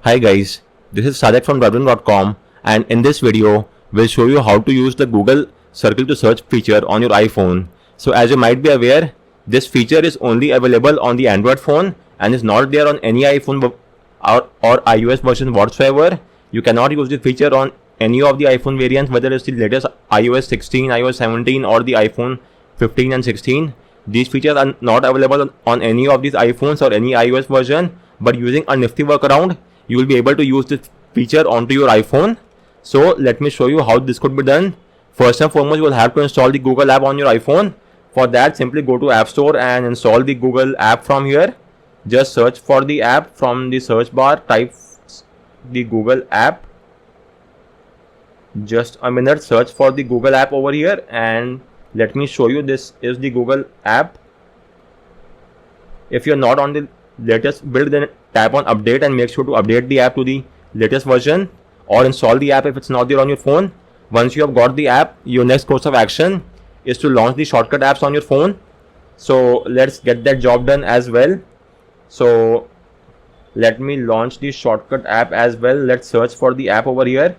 Hi guys, this is Sadek from Dublin.com, and in this video, we'll show you how to use the Google Circle to Search feature on your iPhone. So as you might be aware, this feature is only available on the Android phone and is not there on any iPhone or iOS version whatsoever. You cannot use this feature on any of the iPhone variants, whether it's the latest iOS 16, iOS 17 or the iPhone 15 and 16. These features are not available on any of these iPhones or any iOS version, but using a nifty workaround, you will be able to use this feature onto your iPhone. So let me show you how this could be done. First and foremost, you will have to install the Google app on your iPhone. For that, simply go to App Store and install the Google app from here. Just search for the app from the search bar, type the Google app. Just a minute, search for the Google app over here, and let me show you. This is the Google app. If you're not on the latest build, then tap on update and make sure to update the app to the latest version, or install the app if it's not there on your phone. Once you have got the app, your next course of action is to launch the shortcut apps on your phone. So let's get that job done as well. So let me launch the shortcut app as well. Let's search for the app over here.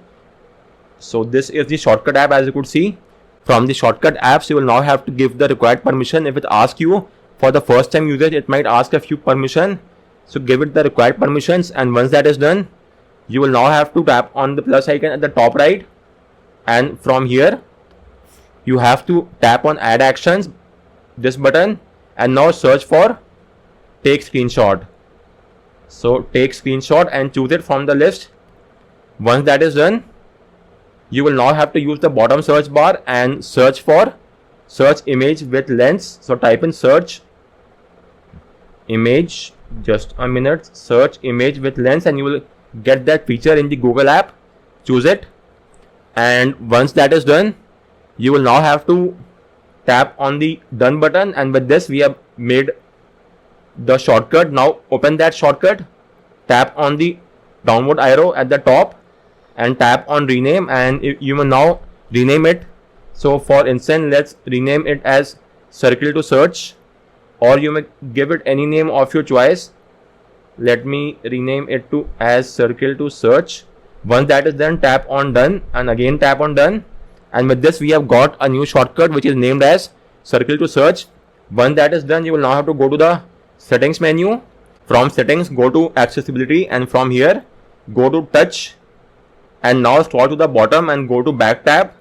So this is the shortcut app, as you could see. From the shortcut apps, you will now have to give the required permission. If it asks you for the first time usage, it might ask a few permission. So give it the required permissions, and once that is done, you will now have to tap on the plus icon at the top right, and from here you have to tap on add actions, this button, and now search for take screenshot. So take screenshot and choose it from the list. Once that is done, you will now have to use the bottom search bar and search for search image with lens. So type in search image, just a minute, search image with lens, and you will get that feature in the Google app. Choose it, and once that is done, you will now have to tap on the done button, and with this we have made the shortcut. Now open that shortcut, tap on the downward arrow at the top and tap on rename, and you will now rename it. So for instance, let's rename it as Circle to Search, or you may give it any name of your choice. Let me rename it to as Circle to Search. Once that is done, tap on done and again tap on done, and with this we have got a new shortcut which is named as Circle to Search. Once that is done, you will now have to go to the settings menu. From settings, go to accessibility, and from here go to touch, and now scroll to the bottom and go to back tab.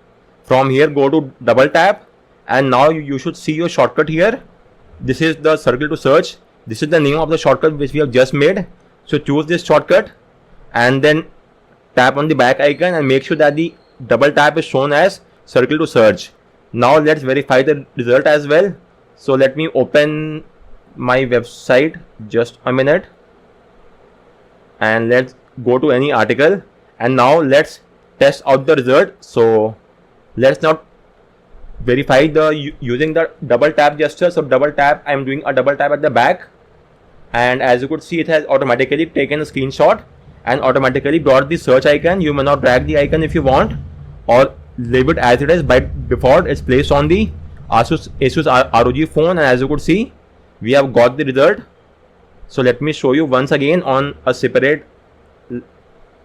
From here go to double tap, and now you should see your shortcut here. This is the Circle to Search. This is the name of the shortcut which we have just made. So choose this shortcut and then tap on the back icon and make sure that the double tap is shown as Circle to Search. Now let's verify the result as well. So let me open my website, just a minute, and let's go to any article, and now let's test out the result. So let's not verify using the double tap gesture. So double tap, I'm doing a double tap at the back, and as you could see, it has automatically taken a screenshot and automatically brought the search icon. You may not drag the icon if you want, or leave it as it is. By default, it's placed on the Asus ROG phone, and as you could see, we have got the result. So let me show you once again on a separate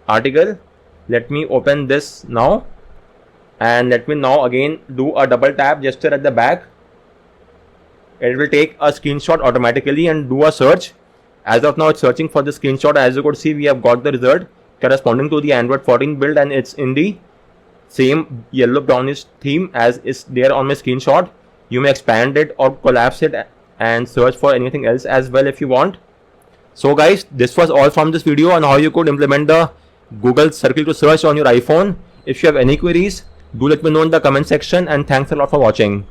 article. Let me open this now, and let me now again do a double tap gesture at the back. It will take a screenshot automatically and do a search. As of now, it's searching for the screenshot. As you could see, we have got the result corresponding to the Android 14 build, and it's in the same yellow brownish theme as is there on my screenshot. You may expand it or collapse it and search for anything else as well if you want. So guys, this was all from this video on how you could implement the Google Circle to Search on your iPhone. If you have any queries, do let me know in the comment section, and thanks a lot for watching.